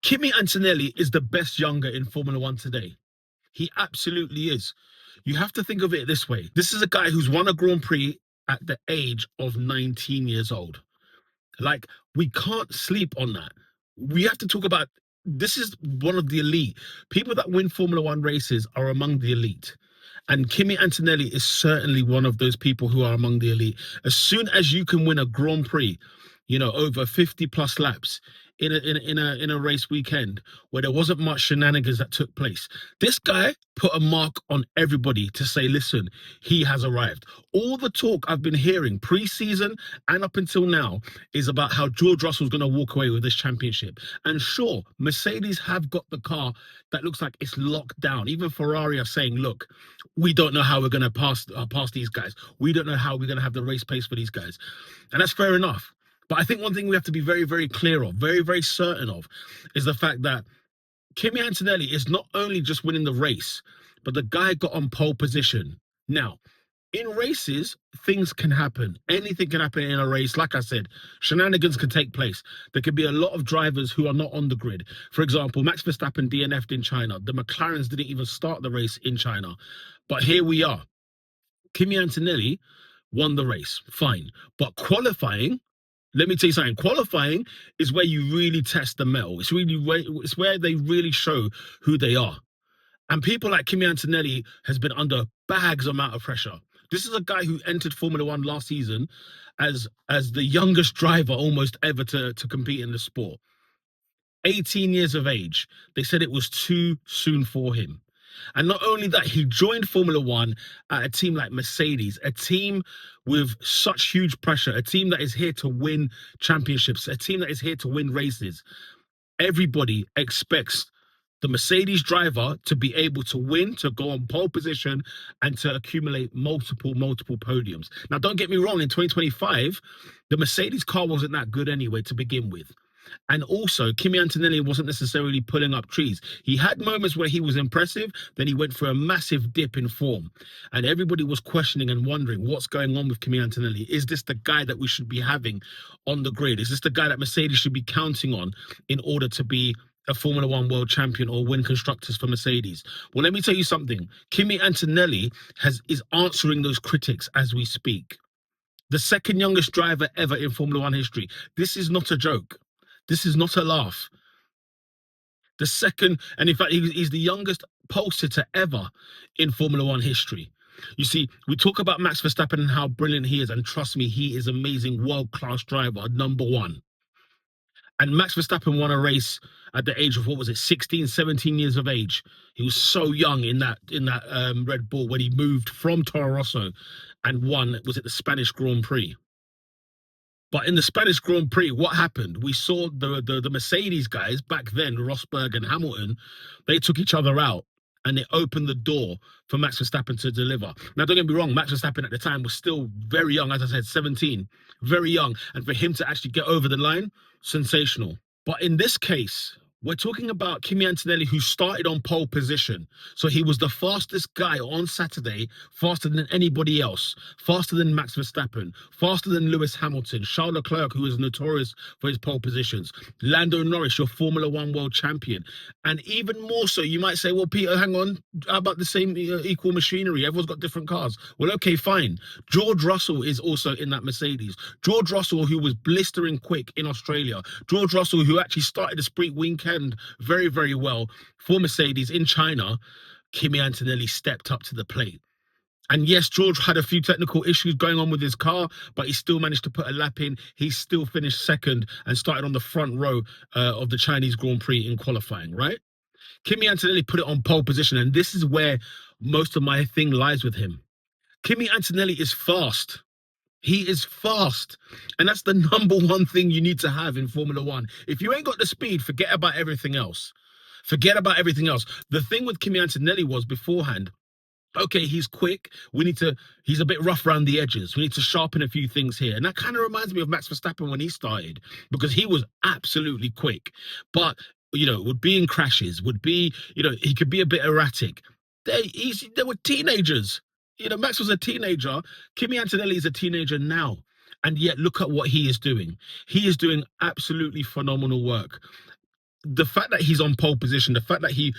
Kimi Antonelli is the best younger in Formula One today. He absolutely is. You have to think of it this way. This is a guy who's won a Grand Prix at the age of 19 years old. Like, we can't sleep on that. We have to talk about this is one of the elite. People that win Formula One races are among the elite. And Kimi Antonelli is certainly one of those people who are among the elite. As soon as you can win a Grand Prix, over 50 plus laps in a race weekend where there wasn't much shenanigans that took place, this guy put a mark on everybody to say, listen, he has arrived. All the talk I've been hearing pre-season and up until now is about how George Russell's going to walk away with this championship. And sure, Mercedes have got the car that looks like it's locked down. Even Ferrari are saying, look, we don't know how we're going to pass these guys. We don't know how we're going to have the race pace for these guys. And that's fair enough. But I think one thing we have to be very, very clear of, very, very certain of, is the fact that Kimi Antonelli is not only just winning the race, but the guy got on pole position. Now, in races, things can happen. Anything can happen in a race. Like I said, shenanigans can take place. There could be a lot of drivers who are not on the grid. For example, Max Verstappen DNF'd in China. The McLarens didn't even start the race in China. But here we are. Kimi Antonelli won the race. Fine. But qualifying, let me tell you something. Qualifying is where you really test the mettle. It's where they really show who they are. And people like Kimi Antonelli has been under bags amount of pressure. This is a guy who entered Formula One last season as the youngest driver almost ever to compete in the sport. 18 years of age. They said it was too soon for him. And not only that, he joined Formula One at a team like Mercedes, a team with such huge pressure, a team that is here to win championships, a team that is here to win races. Everybody expects the Mercedes driver to be able to win, to go on pole position, and to accumulate multiple podiums. Now, don't get me wrong, in 2025, the Mercedes car wasn't that good anyway to begin with. And also, Kimi Antonelli wasn't necessarily pulling up trees. He had moments where he was impressive, then he went through a massive dip in form. And everybody was questioning and wondering what's going on with Kimi Antonelli. Is this the guy that we should be having on the grid? Is this the guy that Mercedes should be counting on in order to be a Formula One world champion or win constructors for Mercedes? Well, let me tell you something. Kimi Antonelli is answering those critics as we speak. The second youngest driver ever in Formula One history. This is not a joke. This is not a laugh. The second, and in fact, he's the youngest pole sitter ever in Formula One history. You see, we talk about Max Verstappen and how brilliant he is, and trust me, he is amazing, world-class driver, number one. And Max Verstappen won a race at the age of, 16, 17 years of age. He was so young in that Red Bull when he moved from Toro Rosso and won, was it the Spanish Grand Prix? But in the Spanish Grand Prix, what happened? We saw the Mercedes guys back then, Rosberg and Hamilton, they took each other out and they opened the door for Max Verstappen to deliver. Now, don't get me wrong, Max Verstappen at the time was still very young, as I said, 17, very young. And for him to actually get over the line, sensational. But in this case, we're talking about Kimi Antonelli, who started on pole position. So he was the fastest guy on Saturday, faster than anybody else, faster than Max Verstappen, faster than Lewis Hamilton, Charles Leclerc, who is notorious for his pole positions, Lando Norris, your Formula One world champion. And even more so, you might say, well, Peter, hang on, how about the same equal machinery? Everyone's got different cars. Well, okay, fine. George Russell is also in that Mercedes. George Russell, who was blistering quick in Australia. George Russell, who actually started the sprint weekend very, very well for Mercedes in China. Kimi Antonelli stepped up to the plate. And yes, George had a few technical issues going on with his car, but he still managed to put a lap in. He still finished second and started on the front row of the Chinese Grand Prix in qualifying, right? Kimi Antonelli put it on pole position, and this is where most of my thing lies with him. Kimi Antonelli is fast. He is fast. And that's the number one thing you need to have in Formula One. If you ain't got the speed, forget about everything else. Forget about everything else. The thing with Kimi Antonelli was beforehand, okay, he's quick. He's a bit rough around the edges. We need to sharpen a few things here. And that kind of reminds me of Max Verstappen when he started, because he was absolutely quick. But, would be in crashes, he could be a bit erratic. They were teenagers. Max was a teenager. Kimi Antonelli is a teenager now. And yet, look at what he is doing. He is doing absolutely phenomenal work. the fact that he's on pole position, the fact that he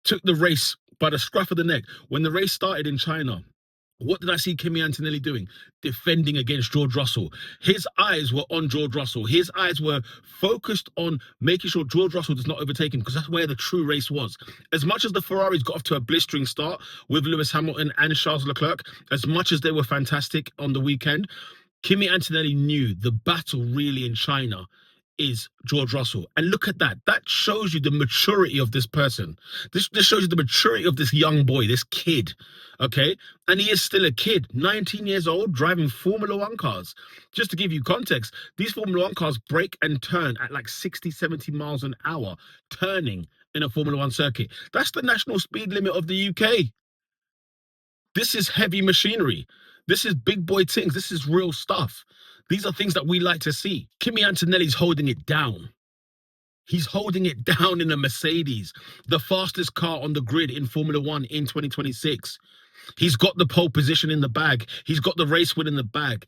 took the race by the scruff of the neck. When the race started in China, what did I see Kimi Antonelli doing? Defending against George Russell. His eyes were on George Russell. His eyes were focused on making sure George Russell does not overtake him, because that's where the true race was. As much as the Ferraris got off to a blistering start with Lewis Hamilton and Charles Leclerc, as much as they were fantastic on the weekend, Kimi Antonelli knew the battle really in China is George Russell. And look at that. That shows you the maturity of this person. This shows you the maturity of this young boy, this kid. Okay? And he is still a kid, 19 years old, driving Formula One cars. Just to give you context, these Formula One cars brake and turn at like 60, 70 miles an hour, turning in a Formula One circuit. That's the national speed limit of the UK. This is heavy machinery. This is big boy things. This is real stuff. These are things that we like to see. Kimi Antonelli's holding it down. He's holding it down in a Mercedes, the fastest car on the grid in Formula One in 2026. He's got the pole position in the bag. He's got the race win in the bag.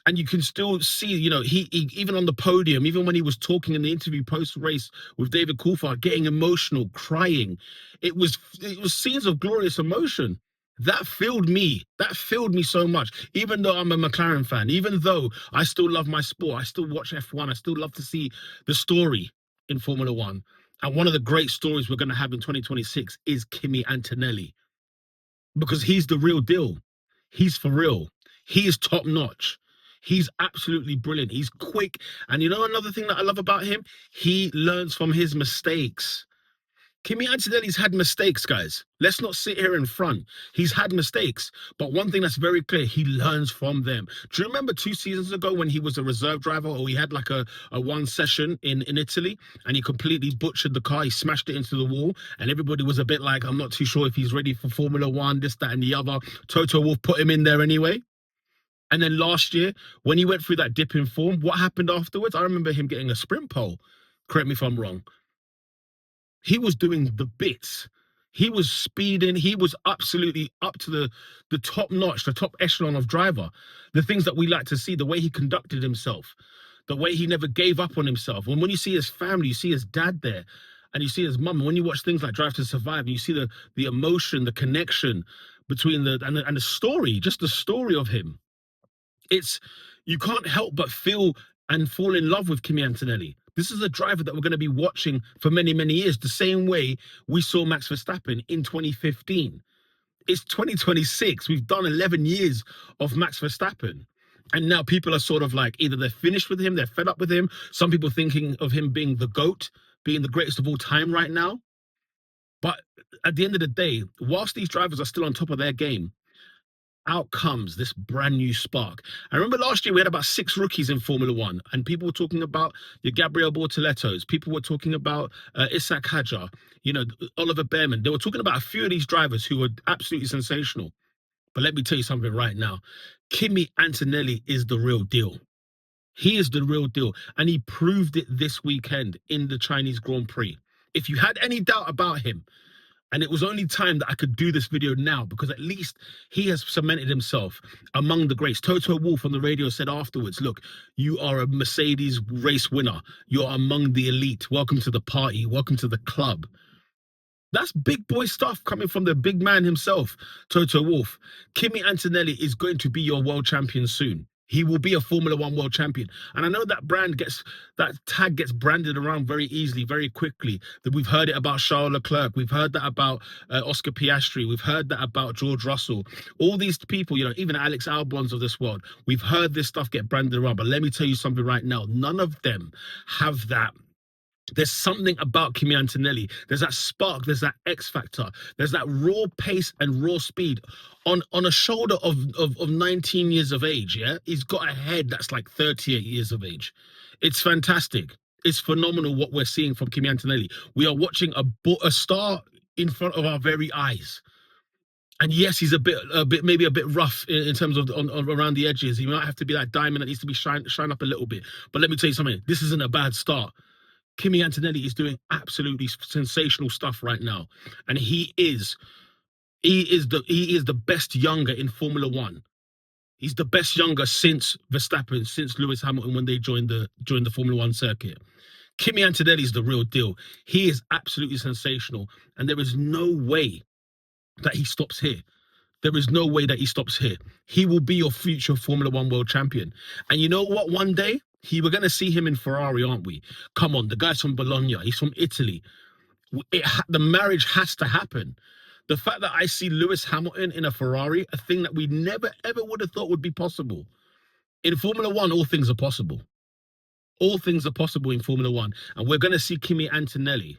And you can still see, you know, he even on the podium, even when he was talking in the interview post-race with David Coulthard, getting emotional, crying. It was scenes of glorious emotion. That filled me. That filled me so much. Even though I'm a McLaren fan, even though I still love my sport, I still watch F1, I still love to see the story in Formula One. And one of the great stories we're going to have in 2026 is Kimi Antonelli. Because he's the real deal. He's for real. He is top notch. He's absolutely brilliant. He's quick. And you know another thing that I love about him? He learns from his mistakes. Kimi Antonelli's had mistakes, guys. Let's not sit here in front. He's had mistakes. But one thing that's very clear, he learns from them. Do you remember 2 seasons ago when he was a reserve driver, or he had like a one session in Italy and he completely butchered the car, he smashed it into the wall, and everybody was a bit like, I'm not too sure if he's ready for Formula One, this, that, and the other. Toto Wolff put him in there anyway. And then last year, when he went through that dip in form, what happened afterwards? I remember him getting a sprint pole. Correct me if I'm wrong. He was doing the bits. He was speeding. He was absolutely up to the top notch, the top echelon of driver. The things that we like to see, the way he conducted himself, the way he never gave up on himself. And when you see his family, you see his dad there, and you see his mum. And when you watch things like Drive to Survive, and you see the emotion, the connection between and the story, just the story of him. You can't help but feel and fall in love with Kimi Antonelli. This is a driver that we're going to be watching for many, many years, the same way we saw Max Verstappen in 2015. It's 2026. We've done 11 years of Max Verstappen. And now people are sort of like, either they're finished with him, they're fed up with him. Some people thinking of him being the GOAT, being the greatest of all time right now. But at the end of the day, whilst these drivers are still on top of their game, out comes this brand new spark. I remember last year we had about 6 rookies in Formula One, and people were talking about your Gabriel Bortolettos. People were talking about Isaac Hadjar, you know, Oliver Behrman. They were talking about a few of these drivers who were absolutely sensational. But let me tell you something right now. Kimi Antonelli is the real deal. He is the real deal. And he proved it this weekend in the Chinese Grand Prix. If you had any doubt about him, and it was only time that I could do this video now, because at least he has cemented himself among the greats. Toto Wolff on the radio said afterwards, look, you are a Mercedes race winner. You're among the elite. Welcome to the party. Welcome to the club. That's big boy stuff coming from the big man himself, Toto Wolff. Kimi Antonelli is going to be your world champion soon. He will be a Formula One world champion. And I know that tag gets branded around very easily, very quickly. That we've heard it about Charles Leclerc. We've heard that about Oscar Piastri. We've heard that about George Russell. All these people, you know, even Alex Albons of this world, we've heard this stuff get branded around. But let me tell you something right now. None of them have that. There's something about Kimi Antonelli. There's that spark. There's that X factor. There's that raw pace and raw speed on a shoulder of 19 years of age. Yeah, he's got a head that's like 38 years of age. It's fantastic. It's phenomenal what we're seeing from Kimi Antonelli. We are watching a star in front of our very eyes. And yes, he's a bit, maybe a bit rough in terms of around the edges. He might have to be that diamond that needs to be shine up a little bit. But let me tell you something. This isn't a bad start. Kimi Antonelli is doing absolutely sensational stuff right now, and he is the best younger in Formula One. He's the best younger since Verstappen, since Lewis Hamilton when they joined the Formula One circuit. Kimi Antonelli is the real deal. He is absolutely sensational, and there is no way that he stops here. There is no way that he stops here. He will be your future Formula One world champion. And you know what? One day, we're going to see him in Ferrari, aren't we? Come on, the guy's from Bologna. He's from Italy. The marriage has to happen. The fact that I see Lewis Hamilton in a Ferrari, a thing that we never, ever would have thought would be possible. In Formula One, all things are possible. All things are possible in Formula One. And we're going to see Kimi Antonelli.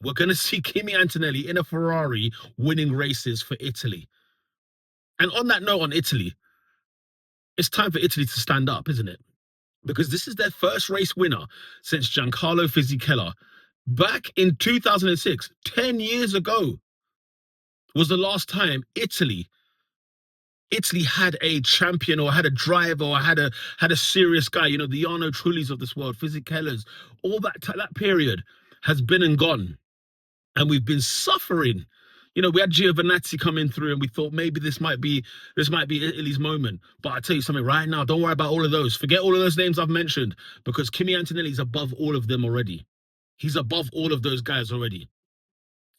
We're going to see Kimi Antonelli in a Ferrari winning races for Italy. And on that note, on Italy, it's time for Italy to stand up, isn't it? Because this is their first race winner since Giancarlo Fisichella. Back in 2006, 10 years ago, was the last time Italy had a champion or had a driver or had a serious guy. You know, the Jarno Trullis of this world, Fisichellas, all that period has been and gone. And we've been suffering. You know, we had Giovinazzi coming through and we thought maybe this might be Italy's moment. But I tell you something right now, don't worry about all of those. Forget all of those names I've mentioned, because Kimi Antonelli is above all of them already. He's above all of those guys already.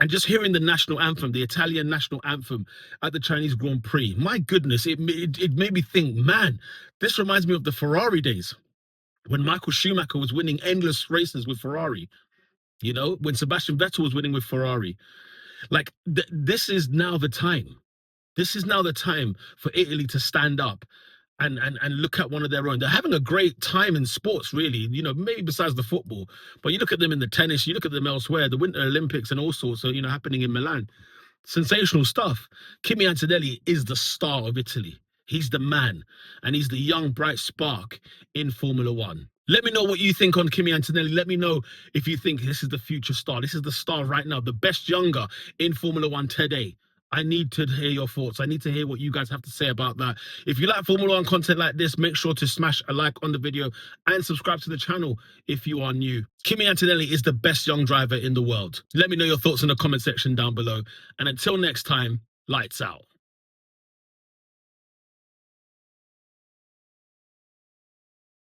And just hearing the national anthem, the Italian national anthem at the Chinese Grand Prix, my goodness, it made me think, man, this reminds me of the Ferrari days when Michael Schumacher was winning endless races with Ferrari. You know, when Sebastian Vettel was winning with Ferrari. Like, this is now the time. This is now the time for Italy to stand up and look at one of their own. They're having a great time in sports, really, you know, maybe besides the football. But you look at them in the tennis, you look at them elsewhere, the Winter Olympics and all sorts of, you know, happening in Milan. Sensational stuff. Kimi Antonelli is the star of Italy. He's the man, and he's the young, bright spark in Formula One. Let me know what you think on Kimi Antonelli. Let me know if you think this is the future star. This is the star right now, the best younger in Formula One today. I need to hear your thoughts. I need to hear what you guys have to say about that. If you like Formula One content like this, make sure to smash a like on the video and subscribe to the channel if you are new. Kimi Antonelli is the best young driver in the world. Let me know your thoughts in the comment section down below. And until next time, lights out.